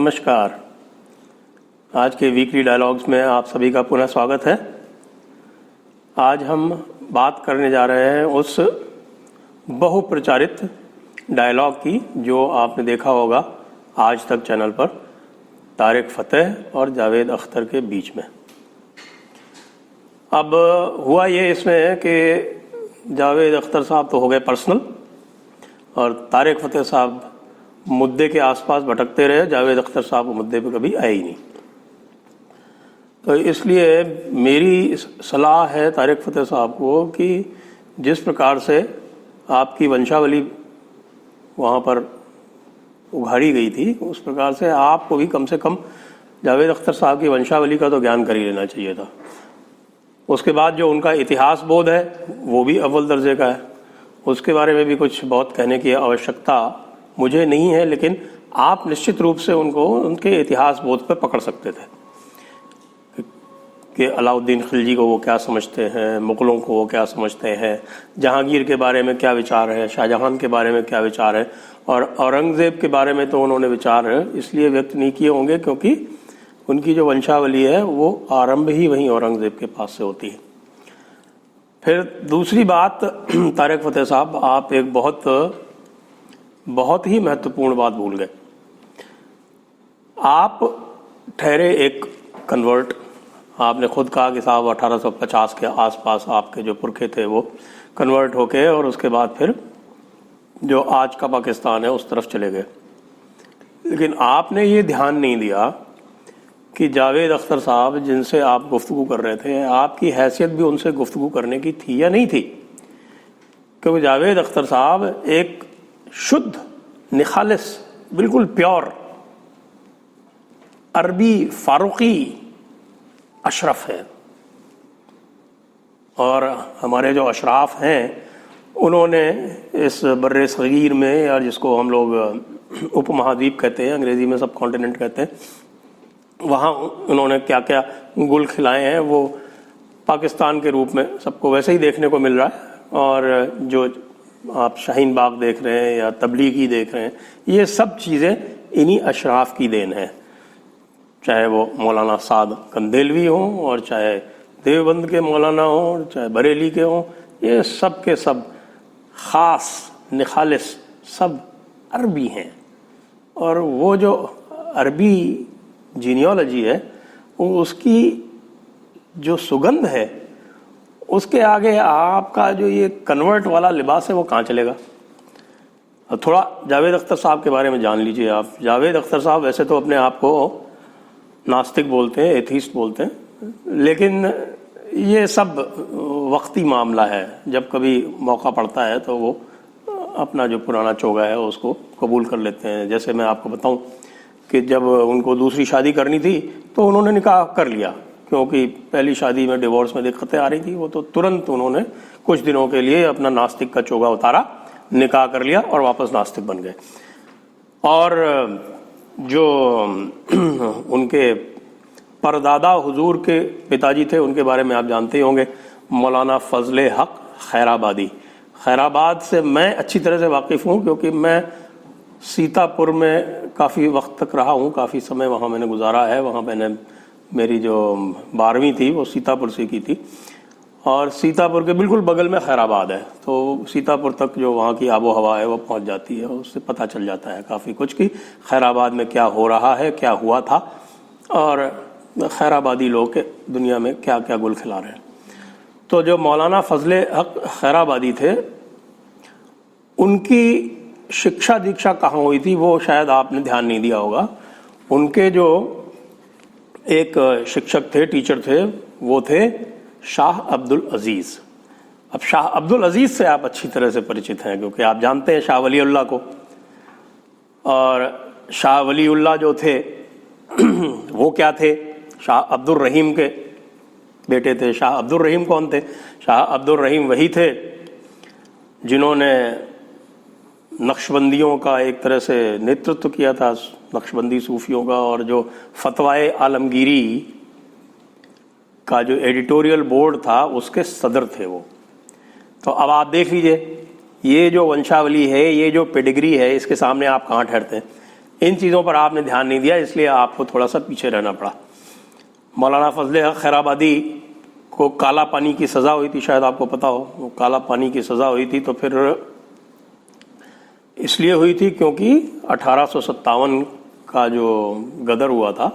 नमस्कार। आज के वीकली डायलॉग्स में आप सभी का पुनः स्वागत है। आज हम बात करने जा रहे हैं उस बहुप्रचारित डायलॉग की जो आपने देखा होगा आज तक चैनल पर, तारिक फ़तेह और जावेद अख्तर के बीच में। अब हुआ ये इसमें कि जावेद अख्तर साहब तो हो गए पर्सनल और तारिक फ़तेह साहब मुद्दे के आसपास भटकते रहे। जावेद अख्तर साहब मुद्दे पे कभी आए ही नहीं। तो इसलिए मेरी सलाह है तारिक फ़तेह साहब को कि जिस प्रकार से आपकी वंशावली वहाँ पर उघाड़ी गई थी, उस प्रकार से आपको भी कम से कम जावेद अख्तर साहब की वंशावली का तो ज्ञान कर ही लेना चाहिए था। उसके बाद जो उनका इतिहास बोध है वो भी अव्वल दर्जे का है। उसके बारे में भी कुछ बहुत कहने की आवश्यकता मुझे नहीं है, लेकिन आप निश्चित रूप से उनको उनके इतिहास बोध पर पकड़ सकते थे कि अलाउद्दीन खिलजी को वो क्या समझते हैं, मुग़लों को वो क्या समझते हैं, जहांगीर के बारे में क्या विचार है, शाहजहां के बारे में क्या विचार है, और औरंगज़ेब के बारे में तो उन्होंने विचार इसलिए व्यक्त नहीं किए होंगे क्योंकि उनकी जो वंशावली है वो आरंभ ही वहीं औरंगज़ेब के पास से होती है। फिर दूसरी बात, तारिक फ़तेह साहब, आप एक बहुत ही महत्वपूर्ण बात भूल गए। आप ठहरे एक कन्वर्ट। आपने खुद कहा कि साहब 1850 के आसपास आपके जो पुरखे थे वो कन्वर्ट होके और उसके बाद फिर जो आज का पाकिस्तान है उस तरफ चले गए। लेकिन आपने ये ध्यान नहीं दिया कि जावेद अख्तर साहब जिनसे आप गुफ्तगू कर रहे थे, आपकी हैसियत भी उनसे गुफ्तगू करने की थी या नहीं थी? क्योंकि जावेद अख्तर साहब एक शुद्ध, निखालिस, बिल्कुल प्योर अरबी फारूकी अशरफ है। और हमारे जो अशराफ हैं उन्होंने इस बर्रे सगीर में, या जिसको हम लोग उपमहाद्वीप कहते हैं, अंग्रेज़ी में सब कॉन्टिनेंट कहते हैं, वहाँ उन्होंने क्या क्या गुल खिलाए हैं वो पाकिस्तान के रूप में सबको वैसे ही देखने को मिल रहा है। और जो आप शाहीन बाग देख रहे हैं या तबलीगी देख रहे हैं, ये सब चीज़ें इन्हीं अशराफ की देन है। चाहे वो मौलाना साद कंदेलवी हों और चाहे देवबंद के मौलाना हों, चाहे बरेली के हों, ये सब के सब ख़ास निखालिस सब अरबी हैं। और वो जो अरबी जीनियोलॉजी है उसकी जो सुगंध है उसके आगे आपका जो ये कन्वर्ट वाला लिबास है वो कहाँ चलेगा? थोड़ा जावेद अख्तर साहब के बारे में जान लीजिए आप। जावेद अख्तर साहब वैसे तो अपने आप को नास्तिक बोलते हैं, एथीस्ट बोलते हैं, लेकिन ये सब वक्ती मामला है। जब कभी मौका पड़ता है तो वो अपना जो पुराना चोगा है उसको कबूल कर लेते हैं। जैसे मैं आपको बताऊं कि जब उनको दूसरी शादी करनी थी तो उन्होंने निकाह कर लिया, क्योंकि पहली शादी में डिवोर्स में दिक्कतें आ रही थी। वो तो तुरंत उन्होंने कुछ दिनों के लिए अपना नास्तिक का चोगा उतारा, निकाह कर लिया और वापस नास्तिक बन गए। और जो उनके परदादा हुजूर के पिताजी थे उनके बारे में आप जानते ही होंगे, मौलाना फजले हक खैराबादी। खैराबाद से मैं अच्छी तरह से वाकिफ़ हूँ क्योंकि मैं सीतापुर में काफ़ी वक्त तक रहा हूँ, काफ़ी समय वहाँ मैंने गुजारा है। वहाँ मैंने मेरी जो 12वीं थी वो सीतापुर से की थी और सीतापुर के बिल्कुल बगल में खैराबाद है। तो सीतापुर तक जो वहाँ की आबो हवा है वो पहुँच जाती है, उससे पता चल जाता है काफ़ी कुछ कि खैराबाद में क्या हो रहा है, क्या हुआ था और खैराबादी लोग दुनिया में क्या क्या गुल खिला रहे हैं। तो जो मौलाना फजले हक खैराबादी थे, उनकी शिक्षा दीक्षा कहाँ हुई थी वो शायद आपने ध्यान नहीं दिया होगा। उनके जो एक शिक्षक थे, टीचर थे, वो थे शाह अब्दुल अजीज़। अब शाह अब्दुल अजीज़ से आप अच्छी तरह से परिचित हैं क्योंकि आप जानते हैं शाह वलीउल्लाह को। और शाह वलीउल्लाह जो थे वो क्या थे? शाह अब्दुल रहीम के बेटे थे। शाह अब्दुल रहीम कौन थे? शाह अब्दुल रहीम वही थे जिन्होंने नक्शबंदियों का एक तरह से नेतृत्व किया था, नक्शबंदी सूफियों का, और जो फतवाए आलमगीरी का जो एडिटोरियल बोर्ड था उसके सदर थे वो। तो अब आप देख लीजिए, ये जो वंशावली है, ये जो पेडिग्री है, इसके सामने आप कहाँ ठहरते हैं? इन चीज़ों पर आपने ध्यान नहीं दिया, इसलिए आपको थोड़ा सा पीछे रहना पड़ा। मौलाना फजले हक खैराबादी को काला पानी की सज़ा हुई थी, शायद आपको पता हो। वो काला पानी की सज़ा हुई थी तो फिर इसलिए हुई थी क्योंकि 1857 का जो गदर हुआ था,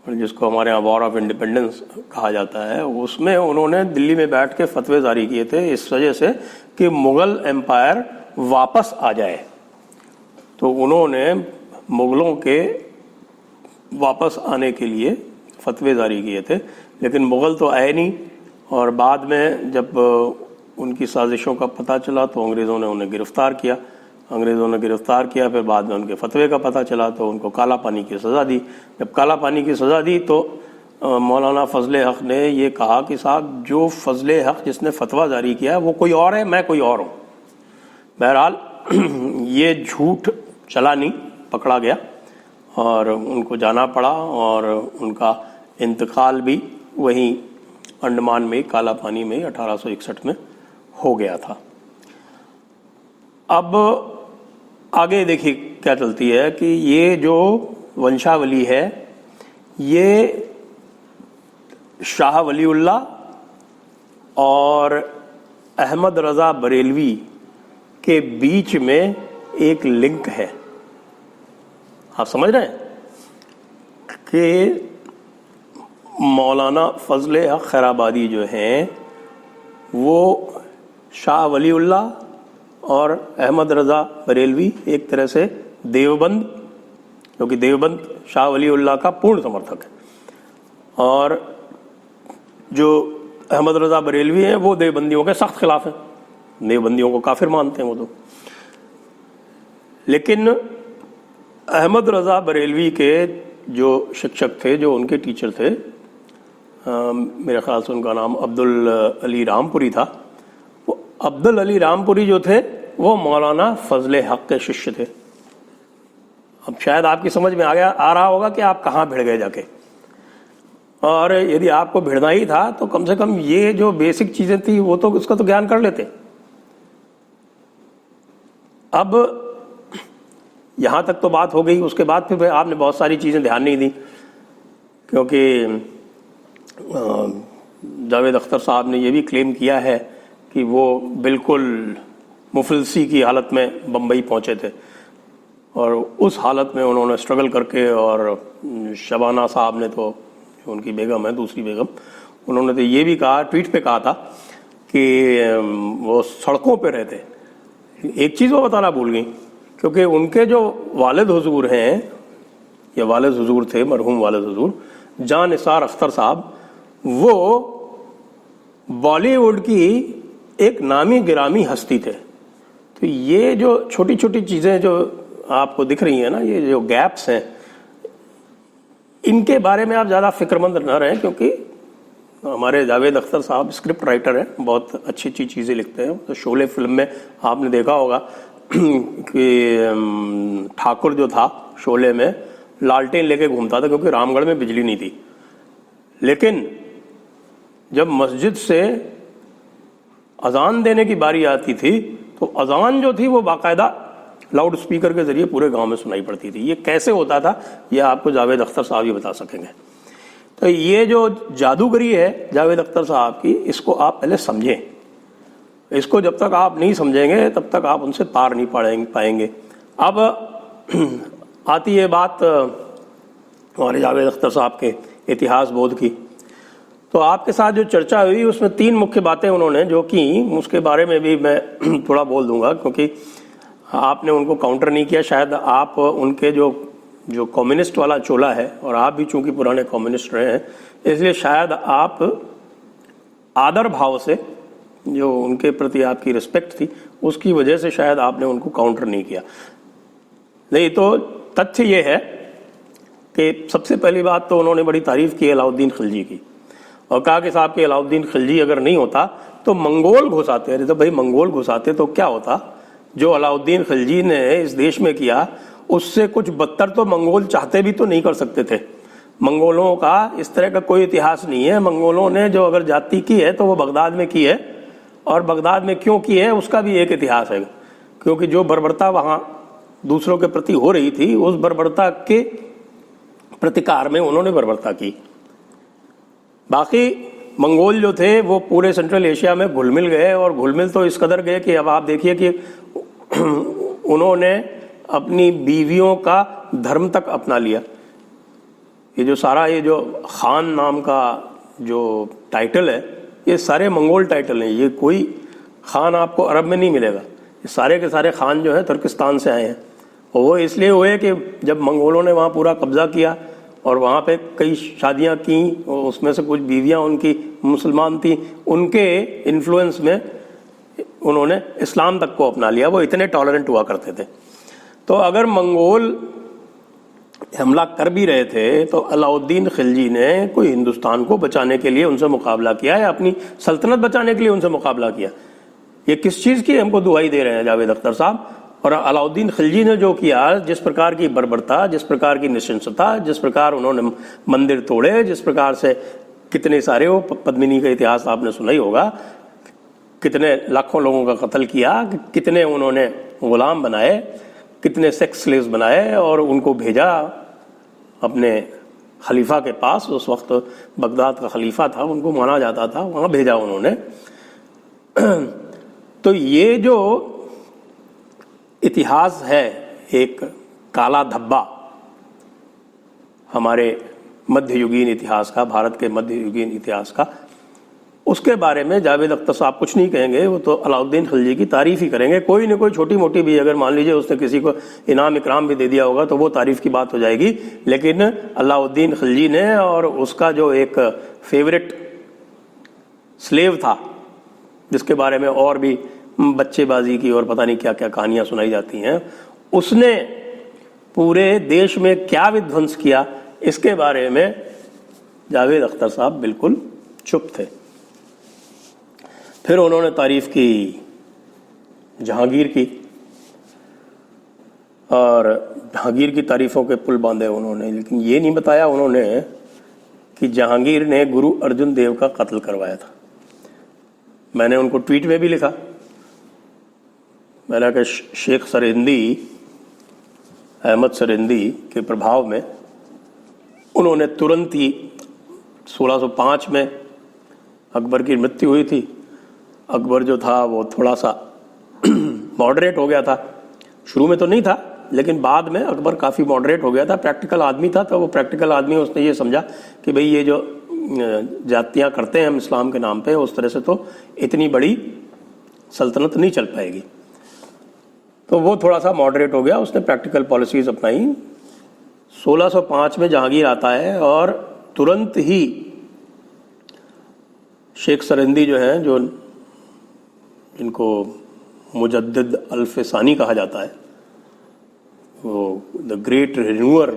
जिसको हमारे यहाँ वॉर ऑफ इंडिपेंडेंस कहा जाता है, उसमें उन्होंने दिल्ली में बैठ के फतवे जारी किए थे इस वजह से कि मुग़ल एम्पायर वापस आ जाए। तो उन्होंने मुग़लों के वापस आने के लिए फतवे जारी किए थे, लेकिन मुग़ल तो आए नहीं। और बाद में जब उनकी साजिशों का पता चला तो अंग्रेज़ों ने उन्हें गिरफ़्तार किया। फिर बाद में उनके फतवे का पता चला तो उनको काला पानी की सज़ा दी। जब काला पानी की सज़ा दी तो मौलाना फजले हक ने ये कहा कि साहब, जो फजले हक जिसने फतवा जारी किया है वो कोई और है, मैं कोई और हूँ। बहरहाल ये झूठ चला नहीं, पकड़ा गया और उनको जाना पड़ा और उनका इंतकाल भी वहीं अंडमान में काला पानी में 1861 में हो गया था। अब आगे देखिए क्या चलती है कि ये जो वंशावली है ये शाह वलीउल्लाह और अहमद रज़ा बरेलवी के बीच में एक लिंक है। आप समझ रहे हैं कि मौलाना फजले हक खैराबादी जो हैं वो शाह वलीउल्लाह और अहमद रज़ा बरेलवी एक तरह से देवबंद, क्योंकि देवबंद शाह वलीउल्लाह का पूर्ण समर्थक है, और जो अहमद रज़ा बरेलवी हैं वो देवबंदियों के सख्त खिलाफ हैं, देवबंदियों को काफिर मानते हैं वो तो। लेकिन अहमद रज़ा बरेलवी के जो शिक्षक थे, जो उनके टीचर थे, मेरे ख्याल से उनका नाम अब्दुल अली रामपुरी था। वो अब्दुल अली रामपुरी जो थे वो मौलाना फजले हक के शिष्य थे। अब शायद आपकी समझ में आ रहा होगा कि आप कहाँ भिड़ गए जाके, और यदि आपको भिड़ना ही था तो कम से कम ये जो बेसिक चीज़ें थी वो तो उसका तो ज्ञान कर लेते। अब यहाँ तक तो बात हो गई, उसके बाद फिर आपने बहुत सारी चीज़ें ध्यान नहीं दी, क्योंकि जावेद अख्तर साहब ने ये भी क्लेम किया है कि वो बिल्कुल मुफलिसी की हालत में बम्बई पहुँचे थे, और उस हालत में उन्होंने स्ट्रगल करके, और शबाना साहब ने तो, उनकी बेगम है दूसरी बेगम, उन्होंने तो ये भी कहा, ट्वीट पे कहा था कि वो सड़कों पे रहते। एक चीज़ वो बताना भूल गई, क्योंकि उनके जो वालिद हुजूर हैं, या वालिद हुजूर थे, मरहूम वालिद हुजूर जान निसार अख्तर साहब, वो बॉलीवुड की एक नामी गिरामी हस्ती थे। तो ये जो छोटी छोटी चीज़ें जो आपको दिख रही हैं ना, ये जो गैप्स हैं, इनके बारे में आप ज़्यादा फिक्रमंद न रहें, क्योंकि हमारे जावेद अख्तर साहब स्क्रिप्ट राइटर हैं, बहुत अच्छी अच्छी चीज़ें लिखते हैं। तो शोले फिल्म में आपने देखा होगा कि ठाकुर जो था शोले में लालटेन लेके घूमता था, क्योंकि रामगढ़ में बिजली नहीं थी। लेकिन जब मस्जिद से अजान देने की बारी आती थी तो अजान जो थी वो बाकायदा लाउड स्पीकर के जरिए पूरे गांव में सुनाई पड़ती थी। ये कैसे होता था ये आपको जावेद अख्तर साहब ही बता सकेंगे। तो ये जो जादूगरी है जावेद अख्तर साहब की, इसको आप पहले समझें। इसको जब तक आप नहीं समझेंगे तब तक आप उनसे पार नहीं पाएंगे। अब आती है बात हमारे जावेद अख्तर साहब के इतिहास बोध की। तो आपके साथ जो चर्चा हुई उसमें 3 मुख्य बातें उन्होंने जो की, उसके बारे में भी मैं थोड़ा बोल दूंगा, क्योंकि आपने उनको काउंटर नहीं किया। शायद आप उनके जो कम्युनिस्ट वाला चोला है, और आप भी चूंकि पुराने कम्युनिस्ट रहे हैं, इसलिए शायद आप आदर भाव से, जो उनके प्रति आपकी रिस्पेक्ट थी, उसकी वजह से शायद आपने उनको काउंटर नहीं किया। नहीं तो तथ्य ये है कि सबसे पहली बात तो उन्होंने बड़ी तारीफ की अलाउद्दीन खिलजी की, और कहा कि साहब के अलाउद्दीन खिलजी अगर नहीं होता तो मंगोल घुस आते। अरे तो भाई मंगोल घुस आते तो क्या होता? जो अलाउद्दीन खिलजी ने इस देश में किया उससे कुछ बदतर तो मंगोल चाहते भी तो नहीं कर सकते थे। मंगोलों का इस तरह का कोई इतिहास नहीं है। मंगोलों ने जो अगर जाति की है तो वो बगदाद में की है, और बगदाद में क्यों की है उसका भी एक इतिहास है, क्योंकि जो बर्बरता वहाँ दूसरों के प्रति हो रही थी, उस बर्बरता के प्रतिकार में उन्होंने बर्बरता की। बाकी मंगोल जो थे वो पूरे सेंट्रल एशिया में घुल मिल गए, और घुल मिल तो इस कदर गए कि अब आप देखिए कि उन्होंने अपनी बीवियों का धर्म तक अपना लिया। ये जो सारा ये जो खान नाम का जो टाइटल है, ये सारे मंगोल टाइटल हैं। ये कोई खान आपको अरब में नहीं मिलेगा। ये सारे के सारे खान जो है तुर्किस्तान से आए हैं, और वो इसलिए हुए कि जब मंगोलों ने वहाँ पूरा कब्जा किया और वहाँ पे कई शादियाँ की, और उसमें से कुछ बीवियाँ उनकी मुसलमान थी, उनके इन्फ्लुएंस में उन्होंने इस्लाम तक को अपना लिया। वो इतने टॉलरेंट हुआ करते थे। तो अगर मंगोल हमला कर भी रहे थे तो अलाउद्दीन खिलजी ने कोई हिंदुस्तान को बचाने के लिए उनसे मुकाबला किया, या अपनी सल्तनत बचाने के लिए उनसे मुकाबला किया? ये किस चीज़ की हमको दुहाई दे रहे हैं जावेद अख्तर साहब? और अलाउद्दीन खिलजी ने जो किया, जिस प्रकार की बर्बरता, जिस प्रकार की निशंसता, जिस प्रकार उन्होंने मंदिर तोड़े, जिस प्रकार से कितने सारे, वो पद्मिनी का इतिहास आपने सुना ही होगा, कितने लाखों लोगों का कत्ल किया, कितने उन्होंने गुलाम बनाए, कितने सेक्स स्लेव्स बनाए, और उनको भेजा अपने खलीफा के पास। उस वक्त बगदाद का खलीफा था, उनको माना जाता था, वहाँ भेजा उन्होंने। तो ये जो इतिहास है, एक काला धब्बा हमारे मध्ययुगीन इतिहास का, भारत के मध्ययुगीन इतिहास का, उसके बारे में जावेद अख्तर साहब कुछ नहीं कहेंगे। वो तो अलाउद्दीन खिलजी की तारीफ ही करेंगे। कोई न कोई छोटी मोटी भी, अगर मान लीजिए उसने किसी को इनाम इकराम भी दे दिया होगा तो वो तारीफ की बात हो जाएगी। लेकिन अलाउद्दीन खिलजी ने, और उसका जो एक फेवरेट स्लेव था, जिसके बारे में और भी बच्चेबाजी की और पता नहीं क्या क्या कहानियां सुनाई जाती हैं, उसने पूरे देश में क्या विध्वंस किया, इसके बारे में जावेद अख्तर साहब बिल्कुल चुप थे। फिर उन्होंने तारीफ की जहांगीर की, और जहांगीर की तारीफों के पुल बांधे उन्होंने, लेकिन ये नहीं बताया उन्होंने कि जहांगीर ने गुरु अर्जुन देव का कत्ल करवाया था। मैंने उनको ट्वीट में भी लिखा, मैंने कहा शेख सरहिंदी, अहमद सरहिंदी के प्रभाव में उन्होंने तुरंत ही 1605 में अकबर की मृत्यु हुई थी। अकबर जो था वो थोड़ा सा मॉडरेट हो गया था, शुरू में तो नहीं था, लेकिन बाद में अकबर काफ़ी मॉडरेट हो गया था, प्रैक्टिकल आदमी था। तो वो प्रैक्टिकल आदमी, उसने ये समझा कि भाई ये जो जातियाँ करते हैं हम इस्लाम के नाम पे, उस तरह से तो इतनी बड़ी सल्तनत नहीं चल पाएगी। तो वो थोड़ा सा मॉडरेट हो गया, उसने प्रैक्टिकल पॉलिसीज अपनाई। 1605 में जहांगीर आता है, और तुरंत ही शेख सरहिंदी जो हैं, जो जिनको मुजद्दिद अल्फसानी कहा जाता है, वो the great renewer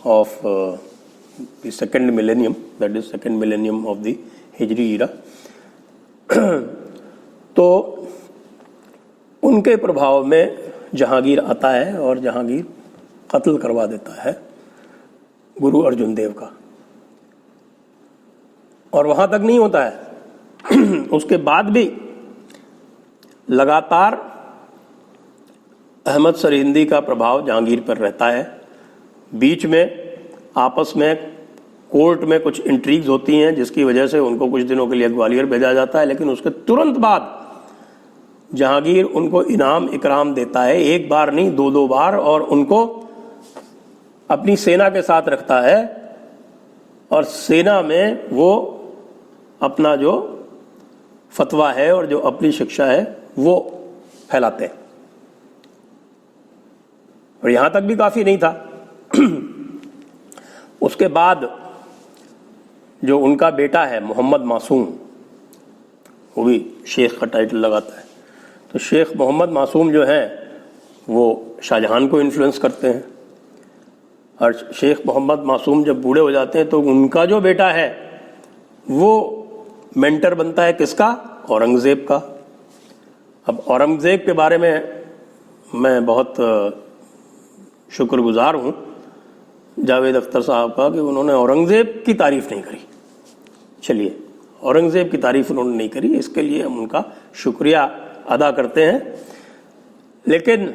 of the second millennium, that is second millennium of the Hijri era, तो उनके प्रभाव में जहांगीर आता है और जहांगीर कत्ल करवा देता है गुरु अर्जुन देव का। और वहां तक नहीं होता है, उसके बाद भी लगातार अहमद सरहिंदी का प्रभाव जहांगीर पर रहता है। बीच में आपस में कोर्ट में कुछ इंट्रीग्स होती हैं, जिसकी वजह से उनको कुछ दिनों के लिए ग्वालियर भेजा जाता है, लेकिन उसके तुरंत बाद जहांगीर उनको इनाम इकराम देता है, एक बार नहीं, दो बार, और उनको अपनी सेना के साथ रखता है, और सेना में वो अपना जो फतवा है और जो अपनी शिक्षा है वो फैलाते हैं। और यहां तक भी काफी नहीं था। उसके बाद जो उनका बेटा है मोहम्मद मासूम, वो भी शेख का टाइटल लगाता है। तो शेख मोहम्मद मासूम जो है वो शाहजहां को इन्फ्लुएंस करते हैं, और शेख मोहम्मद मासूम जब बूढ़े हो जाते हैं तो उनका जो बेटा है वो मेंटर बनता है किसका? औरंगज़ेब का। अब औरंगज़ेब के बारे में मैं बहुत शुक्रगुजार हूँ जावेद अख्तर साहब का कि उन्होंने औरंगज़ेब की तारीफ़ नहीं करी। चलिए, औरंगज़ेब की तारीफ़ उन्होंने नहीं करी, इसके लिए हम उनका शुक्रिया अदा करते हैं। लेकिन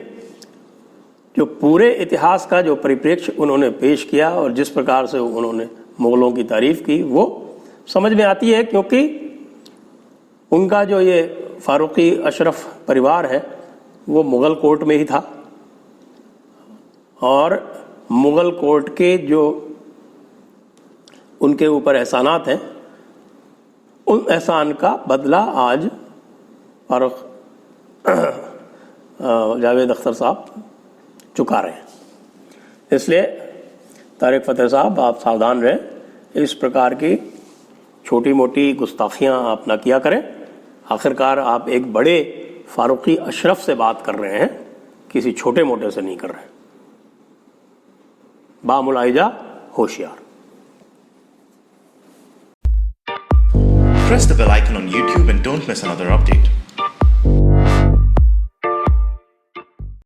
जो पूरे इतिहास का जो परिप्रेक्ष्य उन्होंने पेश किया और जिस प्रकार से उन्होंने मुग़लों की तारीफ़ की वो समझ में आती है, क्योंकि उनका जो ये फारूकी अशरफ परिवार है वो मुग़ल कोर्ट में ही था और मुग़ल कोर्ट के जो उनके ऊपर एहसानात हैं उन एहसान का बदला आज फारूक जावेद अख्तर साहब चुका रहे हैं। इसलिए तारिक फ़तेह साहब आप सावधान रहें, इस प्रकार की छोटी मोटी गुस्ताखियाँ आप ना किया करें। आखिरकार आप एक बड़े फारूकी अशरफ से बात कर रहे हैं, किसी छोटे मोटे से नहीं कर रहे हैं। बामुलाइजा होशियार। Press the bell icon on YouTube and don't miss another update.